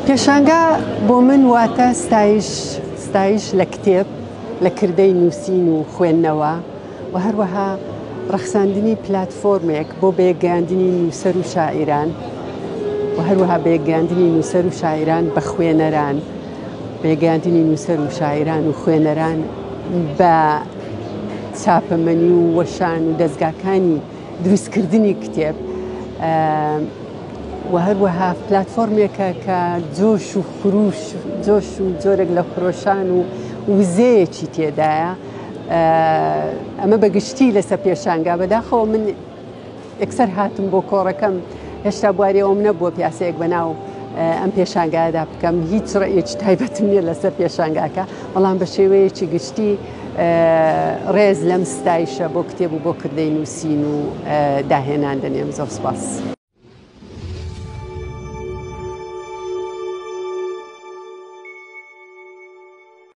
پێشانگا بۆ من واتە ستایش لە کتێب لە کردەی نووسین و خوێندنەوە و هەروەها ڕەخساندنی پلاتفۆرمێک بۆ بێگەاندنی نووسەر و شاعیران و هەروەها بێگەاندنی نووسەر و شاعیران بە خوێنەران، بێگەاندنی نووسەر و شاعیران و خوێنەران بە چاپەمەنی و وەشان و دەستگاکانی دروستکردنی کتێب و هەروەها پلاتفۆرمێکە کە جۆش و خروش جۆش و جۆرێک لە خۆشان و وزەیەکی تێدایە. ئەمە بەگشتی لەسەر پێشانگا بەداخەوە من یەکسەر هاتم بۆ کۆڕەکەم هێشتا بوارەوەم نەبووە پیاسەیەک بەناو ئەم پێشانگادا بکەم، هیچ ڕێیەکی تایبەتم نییە لەسەر پێشانگاکە، بەڵام بە شێوەیەکی گشتی ڕێز لەم ستایشە بۆ کتێب و بۆ کردەی نووسین و داهێنان دەنێم. زۆر سوپاس.